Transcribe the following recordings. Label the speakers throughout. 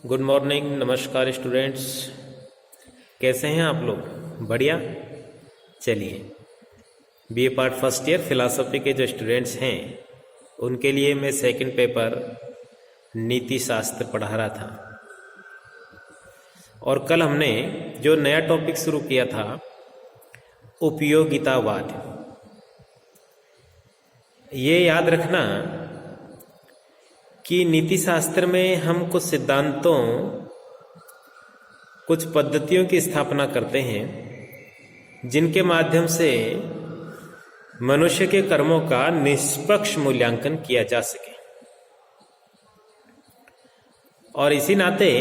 Speaker 1: Good morning, नमस्कार students. कैसे हैं आप लोग? बढ़िया। चलिए, BA part first year philosophy के जो स्टूडेंट्स हैं उनके लिए मैं सेकंड पेपर नीति शास्त्र पढ़ा रहा था। और कल हमने जो नया टॉपिक शुरू किया था उपयोगितावाद। ये याद रखना कि नीति शास्त्र में हम कुछ सिद्धांतों, कुछ पद्धतियों की स्थापना करते हैं जिनके माध्यम से मनुष्य के कर्मों का निष्पक्ष मूल्यांकन किया जा सके। और इसी नाते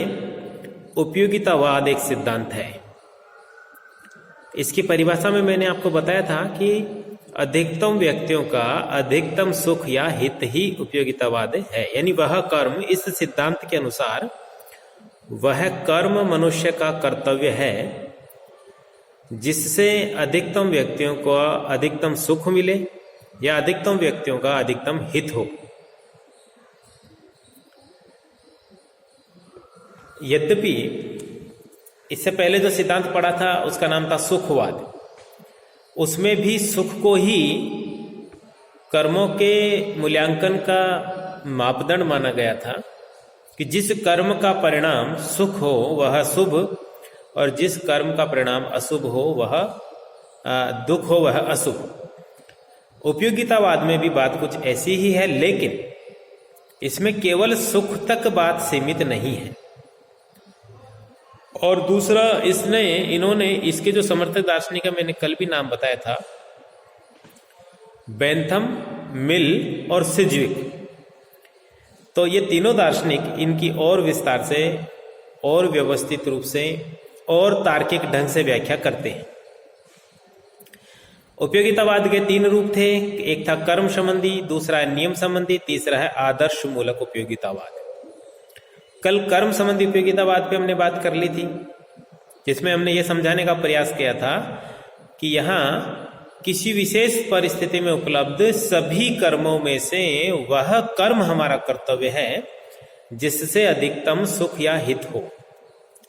Speaker 1: उपयोगितावाद एक सिद्धांत है। इसकी परिभाषा में मैंने आपको बताया था कि अधिकतम व्यक्तियों का अधिकतम सुख या हित ही उपयोगितावाद है। यानी वह कर्म, इस सिद्धांत के अनुसार वह कर्म मनुष्य का कर्तव्य है जिससे अधिकतम व्यक्तियों को अधिकतम सुख मिले या अधिकतम व्यक्तियों का अधिकतम हित हो। यद्यपि इससे पहले जो सिद्धांत पढ़ा था उसका नाम था सुखवाद। उसमें भी सुख को ही कर्मों के मूल्यांकन का मापदंड माना गया था कि जिस कर्म का परिणाम सुख हो वह शुभ और जिस कर्म का परिणाम अशुभ हो वह दुख हो वह अशुभ। उपयोगितावाद में भी बात कुछ ऐसी ही है, लेकिन इसमें केवल सुख तक बात सीमित नहीं है। और दूसरा, इन्होंने इसके जो समर्थक दार्शनिक का मैंने कल भी नाम बताया था, बेंथम, मिल और सिज्विक। तो ये तीनों दार्शनिक इनकी और विस्तार से और व्यवस्थित रूप से और तार्किक ढंग से व्याख्या करते हैं। उपयोगितावाद के तीन रूप थे। एक था कर्म संबंधी, दूसरा है नियम संबंधी, तीसरा है आदर्श मूलक उपयोगितावाद। कल कर्म संबंधी उपयोगितावाद पे हमने बात कर ली थी, जिसमें हमने ये समझाने का प्रयास किया था कि यहाँ किसी विशेष परिस्थिति में उपलब्ध सभी कर्मों में से वह कर्म हमारा कर्तव्य है जिससे अधिकतम सुख या हित हो,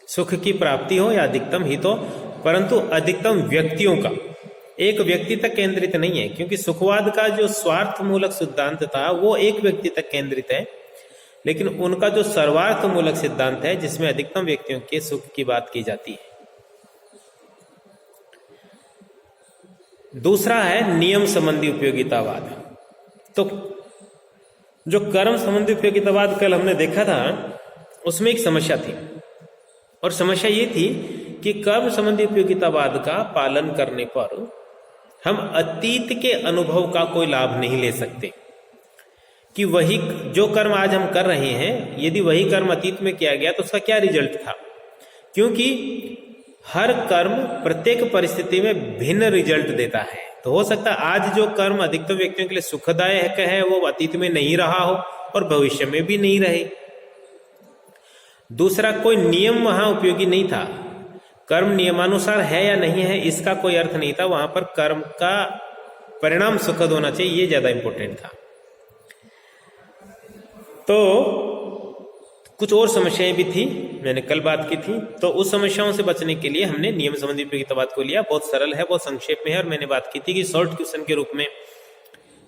Speaker 1: सुख की प्राप्ति हो या अधिकतम हित हो, परंतु अधिकतम व्यक्तियों का, एक व्यक्ति तक केंद्रित नहीं है। क्योंकि सुखवाद का जो स्वार्थ मूलक सिद्धांत था वो एक व्यक्ति तक केंद्रित है, लेकिन उनका जो सर्वार्थ मूलक सिद्धांत है जिसमें अधिकतम व्यक्तियों के सुख की बात की जाती है। दूसरा है नियम संबंधी उपयोगितावाद। तो जो कर्म संबंधी उपयोगितावाद कल हमने देखा था उसमें एक समस्या थी, और समस्या ये थी कि कर्म संबंधी उपयोगितावाद का पालन करने पर हम अतीत के अनुभव का कोई लाभ नहीं ले सकते कि वही जो कर्म आज हम कर रहे हैं, यदि वही कर्म अतीत में किया गया तो उसका क्या रिजल्ट था। क्योंकि हर कर्म प्रत्येक परिस्थिति में भिन्न रिजल्ट देता है। तो हो सकता है आज जो कर्म अधिकतम व्यक्तियों के लिए सुखदायक है वो अतीत में नहीं रहा हो और भविष्य में भी नहीं रहे। दूसरा, कोई नियम वहां उपयोगी नहीं था। कर्म नियमानुसार है या नहीं है इसका कोई अर्थ नहीं था। वहां पर कर्म का परिणाम सुखद होना चाहिए, ये ज्यादा इंपॉर्टेंट था। तो कुछ और समस्याएं भी थी, मैंने कल बात की थी। तो उस समस्याओं से बचने के लिए हमने नियम संबंधी उपयोगितावाद को लिया। बहुत सरल है, बहुत संक्षेप में है, और मैंने बात की थी कि शॉर्ट क्वेश्चन के रूप में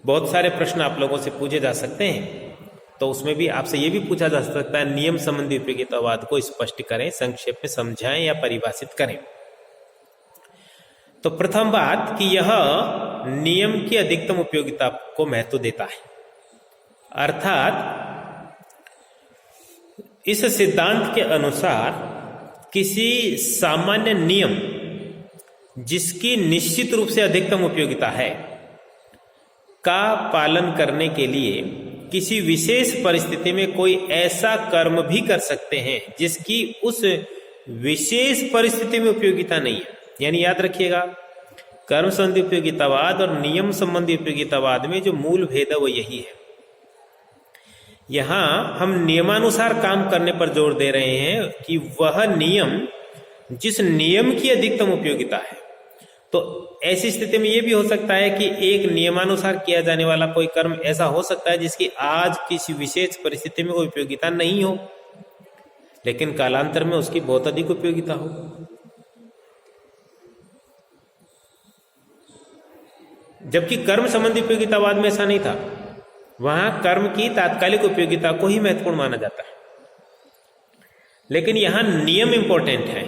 Speaker 1: बहुत सारे प्रश्न आप लोगों से पूछे जा सकते हैं। तो उसमें भी आपसे ये भी पूछा जा सकता है नियम संबंधी उपयोगितावाद को स्पष्ट करें, संक्षेप में समझाएं या परिभाषित करें। तो प्रथम बात कि यह नियम की अधिकतम उपयोगिता को महत्व देता है। अर्थात इस सिद्धांत के अनुसार किसी सामान्य नियम जिसकी निश्चित रूप से अधिकतम उपयोगिता है का पालन करने के लिए किसी विशेष परिस्थिति में कोई ऐसा कर्म भी कर सकते हैं जिसकी उस विशेष परिस्थिति में उपयोगिता नहीं है। यानी याद रखिएगा, कर्म संबंधी उपयोगितावाद और नियम संबंधी उपयोगितावाद में जो मूल भेद है वो यही है। यहां हम नियमानुसार काम करने पर जोर दे रहे हैं कि वह नियम जिस नियम की अधिकतम उपयोगिता है। तो ऐसी स्थिति में यह भी हो सकता है कि एक नियमानुसार किया जाने वाला कोई कर्म ऐसा हो सकता है जिसकी आज किसी विशेष परिस्थिति में कोई उपयोगिता नहीं हो, लेकिन कालांतर में उसकी बहुत अधिक उपयोगिता हो। जबकि कर्म संबंधी उपयोगितावाद में ऐसा नहीं था, वहां कर्म की तात्कालिक उपयोगिता को ही महत्वपूर्ण माना जाता है। लेकिन यहां नियम इंपॉर्टेंट है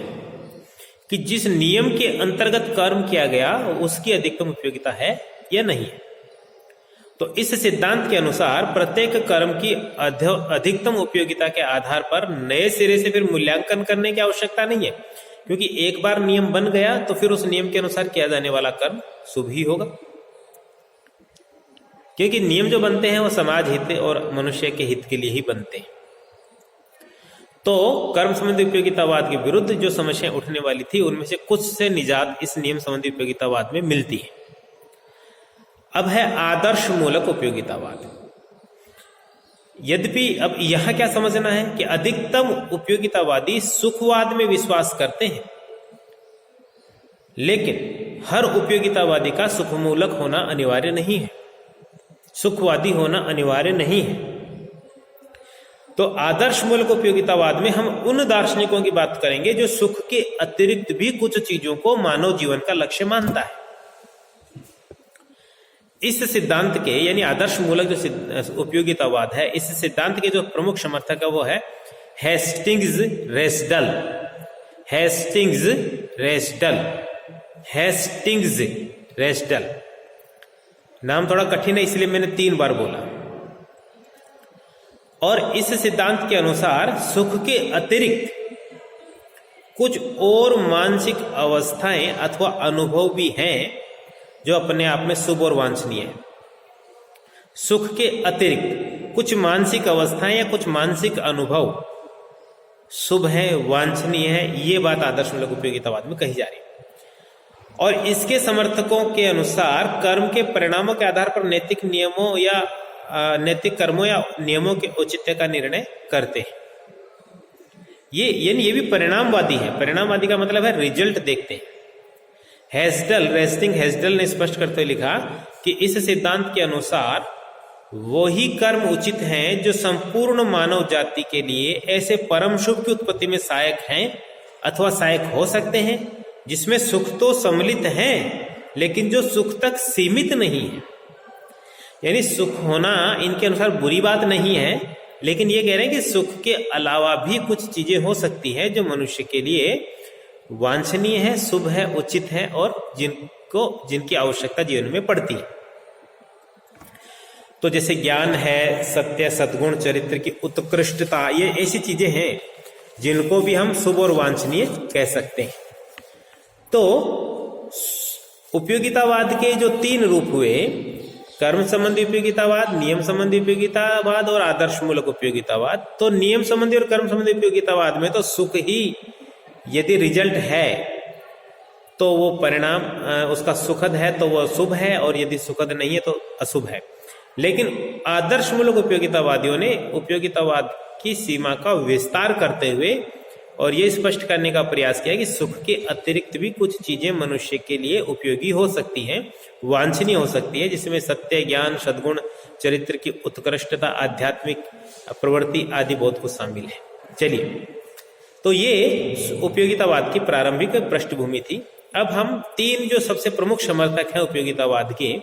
Speaker 1: कि जिस नियम के अंतर्गत कर्म किया गया उसकी अधिकतम उपयोगिता है या नहीं है। तो इस सिद्धांत के अनुसार प्रत्येक कर्म की अधिकतम उपयोगिता के आधार पर नए सिरे से फिर मूल्यांकन करने की आवश्यकता नहीं है, क्योंकि एक बार नियम बन गया तो फिर उस नियम के अनुसार किया जाने वाला कर्म शुभ ही होगा, क्योंकि नियम जो बनते हैं वो समाज हित और मनुष्य के हित के लिए ही बनते हैं। तो कर्म संबंधी उपयोगितावाद के विरुद्ध जो समस्याएं उठने वाली थी उनमें से कुछ से निजात इस नियम संबंधी उपयोगितावाद में मिलती है। अब है आदर्श मूलक उपयोगितावाद। यद्यपि अब यहां क्या समझना है कि अधिकतम उपयोगितावादी सुखवाद में विश्वास करते हैं, लेकिन हर उपयोगितावादी का सुखमूलक होना अनिवार्य नहीं है, सुखवादी होना अनिवार्य नहीं है। तो आदर्श मूलक उपयोगितावाद में हम उन दार्शनिकों की बात करेंगे जो सुख के अतिरिक्त भी कुछ चीजों को मानव जीवन का लक्ष्य मानता है। इस सिद्धांत के यानी आदर्श मूलक जो उपयोगितावाद है, इस सिद्धांत के जो प्रमुख समर्थक है वो है हेस्टिंग्स रेस्डल। हेस्टिंग्स रेस्डल, हेस्टिंग्स रेस्डल नाम थोड़ा कठिन है इसलिए मैंने 3 बार बोला। और इस सिद्धांत के अनुसार सुख के अतिरिक्त कुछ और मानसिक अवस्थाएं अथवा अनुभव भी हैं जो अपने आप में शुभ और वांछनीय है। सुख के अतिरिक्त कुछ मानसिक अवस्थाएं या कुछ मानसिक अनुभव शुभ है, वांछनीय है, ये बात आदर्श मूलक उपयोगितावाद में कही जा रही है। और इसके समर्थकों के अनुसार कर्म के परिणामों के आधार पर नैतिक नियमों या नैतिक कर्मों या नियमों के औचित्य का निर्णय करते हैं। ये भी परिणामवादी है। परिणामवादी का मतलब है रिजल्ट देखते हैं। हेस्डल ने स्पष्ट करते हुए लिखा कि इस सिद्धांत के अनुसार वही कर्म उचित हैं जो संपूर्ण मानव जाति के लिए ऐसे परम शुभ की उत्पत्ति में सहायक हैं अथवा सहायक हो सकते हैं, जिसमें सुख तो सम्मिलित हैं लेकिन जो सुख तक सीमित नहीं है। यानी सुख होना इनके अनुसार बुरी बात नहीं है, लेकिन ये कह रहे हैं कि सुख के अलावा भी कुछ चीजें हो सकती है जो मनुष्य के लिए वांछनीय है, शुभ है, उचित है और जिनकी आवश्यकता जीवन में पड़ती है। तो जैसे ज्ञान है, सत्य, सद्गुण, चरित्र की उत्कृष्टता, ये ऐसी चीजें हैं जिनको भी हम शुभ और वांछनीय कह सकते हैं। तो उपयोगितावाद के जो 3 रूप हुए, कर्म संबंधी उपयोगितावाद, नियम संबंधी उपयोगितावाद और आदर्श मूलक उपयोगितावाद, तो नियम संबंधी और कर्म संबंधी उपयोगितावाद में तो सुख ही यदि रिजल्ट है तो वो परिणाम उसका सुखद है तो वह शुभ है, और यदि सुखद नहीं है तो अशुभ है। लेकिन आदर्श मूलक उपयोगितावादियों ने उपयोगितावाद की सीमा का विस्तार करते हुए और ये स्पष्ट करने का प्रयास किया कि सुख के अतिरिक्त भी कुछ चीजें मनुष्य के लिए उपयोगी हो सकती हैं, वांछनीय हो सकती है, जिसमें सत्य, ज्ञान, सद्गुण, चरित्र की उत्कृष्टता, आध्यात्मिक प्रवृत्ति आदि बहुत कुछ शामिल है। चलिए, तो ये उपयोगितावाद की प्रारंभिक पृष्ठभूमि थी। अब हम 3 जो सबसे प्रमुख समर्थक हैं उपयोगितावाद के,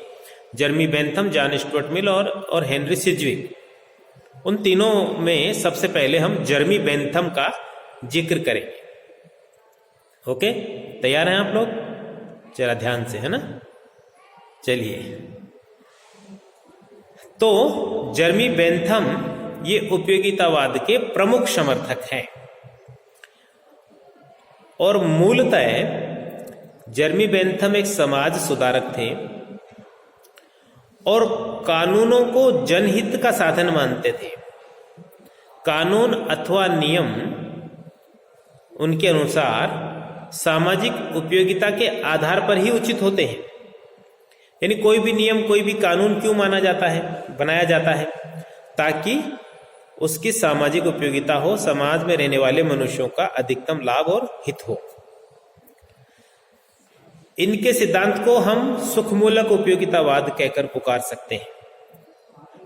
Speaker 1: जर्मी बेंथम, जॉन स्टुअर्ट मिल और हेनरी सिज्विक, उन तीनों में सबसे पहले हम जर्मी बेंथम का जिक्र करेंगे। ओके, तैयार हैं आप लोग? जरा ध्यान से, है ना? चलिए, तो जर्मी बेंथम ये उपयोगितावाद के प्रमुख समर्थक हैं और मूलतः जर्मी बेंथम एक समाज सुधारक थे और कानूनों को जनहित का साधन मानते थे। कानून अथवा नियम उनके अनुसार सामाजिक उपयोगिता के आधार पर ही उचित होते हैं। यानी कोई भी नियम, कोई भी कानून क्यों माना जाता है, बनाया जाता है? ताकि उसकी सामाजिक उपयोगिता हो, समाज में रहने वाले मनुष्यों का अधिकतम लाभ और हित हो। इनके सिद्धांत को हम सुखमूलक उपयोगितावाद कहकर पुकार सकते हैं,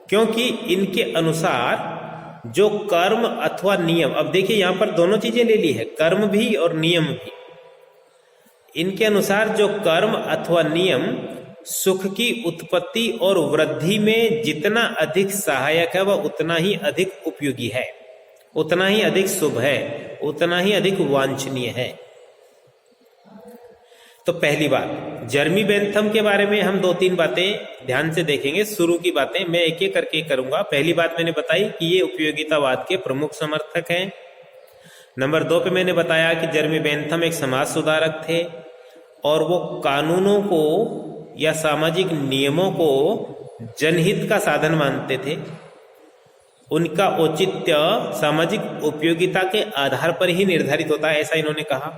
Speaker 1: क्योंकि इनके अनुसार जो कर्म अथवा नियम, अब देखिए यहां पर दोनों चीजें ले ली है, कर्म भी और नियम भी। इनके अनुसार जो कर्म अथवा नियम सुख की उत्पत्ति और वृद्धि में जितना अधिक सहायक है वह उतना ही अधिक उपयोगी है, उतना ही अधिक शुभ है, उतना ही अधिक वांछनीय है। तो पहली बात, जर्मी बेंथम के बारे में हम 2-3 बातें ध्यान से देखेंगे। शुरू की बातें मैं एक एक करके करूंगा। पहली बात मैंने बताई कि ये उपयोगितावाद के प्रमुख समर्थक हैं। नंबर 2 पे मैंने बताया कि जर्मी बेंथम एक समाज सुधारक थे और वो कानूनों को या सामाजिक नियमों को जनहित का साधन मानते थे। उनका औचित्य सामाजिक उपयोगिता के आधार पर ही निर्धारित होता है, ऐसा इन्होंने कहा।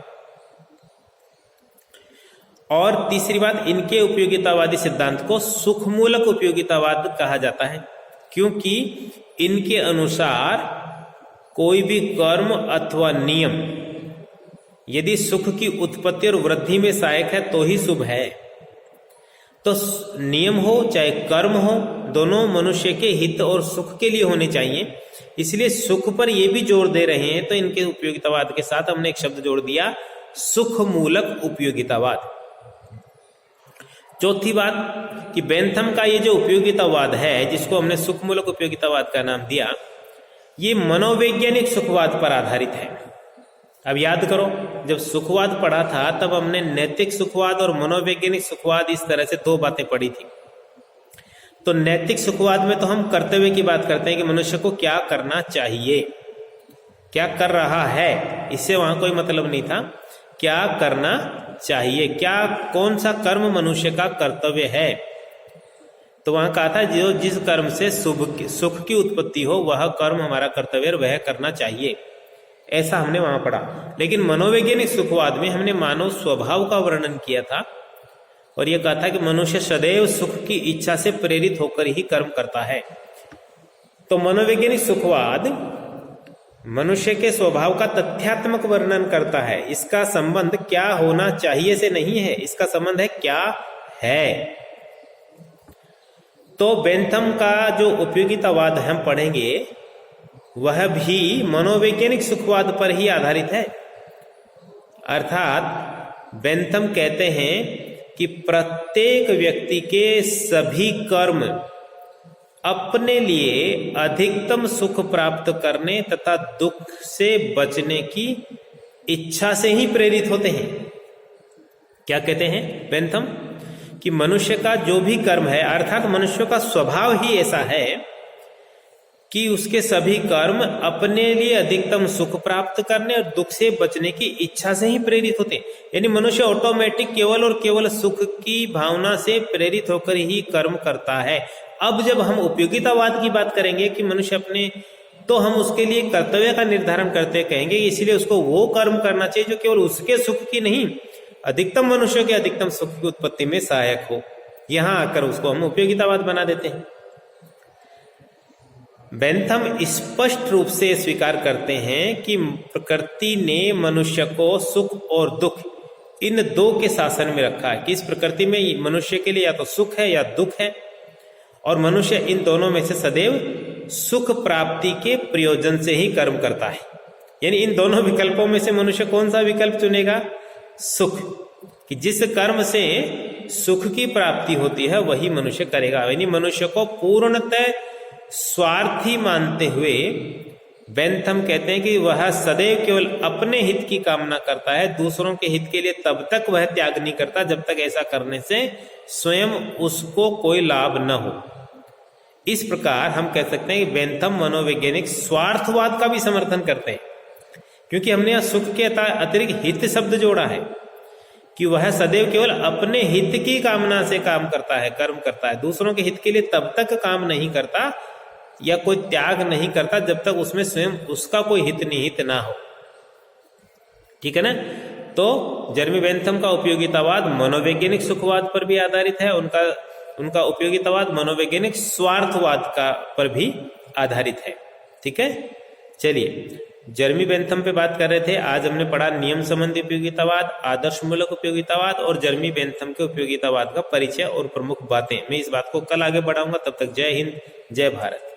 Speaker 1: और तीसरी बात, इनके उपयोगितावादी सिद्धांत को सुखमूलक उपयोगितावाद कहा जाता है, क्योंकि इनके अनुसार कोई भी कर्म अथवा नियम यदि सुख की उत्पत्ति और वृद्धि में सहायक है तो ही शुभ है। तो नियम हो चाहे कर्म हो, दोनों मनुष्य के हित और सुख के लिए होने चाहिए। इसलिए सुख पर ये भी जोर दे रहे हैं, तो इनके उपयोगितावाद के साथ हमने एक शब्द जोड़ दिया, सुखमूलक उपयोगितावाद। चौथी बात कि बेंथम का ये जो उपयोगितावाद है, जिसको हमने सुखमूलक उपयोगितावाद का नाम दिया, ये मनोवैज्ञानिक सुखवाद पर आधारित है। अब याद करो, जब सुखवाद पढ़ा था तब हमने नैतिक सुखवाद और मनोवैज्ञानिक सुखवाद इस तरह से 2 बातें पढ़ी थी। तो नैतिक सुखवाद में तो हम कर्तव्य की बात करते हैं कि मनुष्य को क्या करना चाहिए, क्या कर रहा है, इससे वहां कोई मतलब नहीं था। क्या करना चाहिए, क्या कौन सा कर्म मनुष्य का कर्तव्य है, तो वहां कहा था जो जिस कर्म से सुख की उत्पत्ति हो वह कर्म हमारा कर्तव्य और वह करना चाहिए, ऐसा हमने वहां पढ़ा। लेकिन मनोवैज्ञानिक सुखवाद में हमने मानव स्वभाव का वर्णन किया था और यह कहा था कि मनुष्य सदैव सुख की इच्छा से प्रेरित होकर ही कर्म करता है। तो मनोवैज्ञानिक सुखवाद मनुष्य के स्वभाव का तथ्यात्मक वर्णन करता है। इसका संबंध क्या होना चाहिए से नहीं है, इसका संबंध है क्या है। तो बेंथम का जो उपयोगितावाद हम पढ़ेंगे वह भी मनोवैज्ञानिक सुखवाद पर ही आधारित है। अर्थात बेंथम कहते हैं कि प्रत्येक व्यक्ति के सभी कर्म अपने लिए अधिकतम सुख प्राप्त करने तथा दुख से बचने की इच्छा से ही प्रेरित होते हैं। क्या कहते हैं बेंथम कि मनुष्य का जो भी कर्म है, अर्थात मनुष्य का स्वभाव ही ऐसा है कि उसके सभी कर्म अपने लिए अधिकतम सुख प्राप्त करने और दुख से बचने की इच्छा से ही प्रेरित होते हैं। यानी मनुष्य ऑटोमेटिक केवल और केवल सुख की भावना से प्रेरित होकर ही कर्म करता है। अब जब हम उपयोगितावाद की बात करेंगे कि मनुष्य अपने, तो हम उसके लिए कर्तव्य का निर्धारण करते कहेंगे, इसलिए उसको वो कर्म करना चाहिए जो केवल उसके सुख की नहीं, अधिकतम मनुष्य के अधिकतम सुख की उत्पत्ति में सहायक हो। यहां आकर उसको हम उपयोगितावाद बना देते हैं। बेंथम स्पष्ट रूप से स्वीकार करते हैं कि प्रकृति ने मनुष्य को सुख और दुख इन 2 के शासन में रखा है, कि इस प्रकृति में मनुष्य के लिए या तो सुख है या दुख है, और मनुष्य इन दोनों में से सदैव सुख प्राप्ति के प्रयोजन से ही कर्म करता है। यानी इन दोनों विकल्पों में से मनुष्य कौन सा विकल्प चुनेगा? सुख, कि जिस कर्म से सुख की प्राप्ति होती है वही मनुष्य करेगा। यानी मनुष्य को पूर्णतः स्वार्थी मानते हुए बेंथम कहते हैं कि वह सदैव केवल अपने हित की कामना करता है, दूसरों के हित के लिए तब तक वह त्याग नहीं करता जब तक ऐसा करने से स्वयं उसको कोई लाभ न हो। इस प्रकार हम कह सकते हैं कि बेंथम मनोवैज्ञानिक स्वार्थवाद का भी समर्थन करते हैं, क्योंकि हमने यहां सुख के अतिरिक्त हित शब्द जोड़ा है कि वह सदैव केवल अपने हित की कामना से काम करता है, कर्म करता है, दूसरों के हित के लिए तब तक काम नहीं करता या कोई त्याग नहीं करता जब तक उसमें स्वयं उसका कोई हित निहित ना हो। ठीक है ना? तो जर्मी बेंथम का उपयोगितावाद मनोवैज्ञानिक सुखवाद पर भी आधारित है, उनका उपयोगितावाद मनोवैज्ञानिक स्वार्थवाद का पर भी आधारित है। ठीक है, चलिए जर्मी बेंथम पे बात कर रहे थे। आज हमने पढ़ा नियम संबंधी उपयोगितावाद, आदर्शमूलक उपयोगितावाद और जर्मी बेंथम के उपयोगितावाद का परिचय और प्रमुख बातें। मैं इस बात को कल आगे बढ़ाऊंगा। तब तक जय हिंद, जय भारत।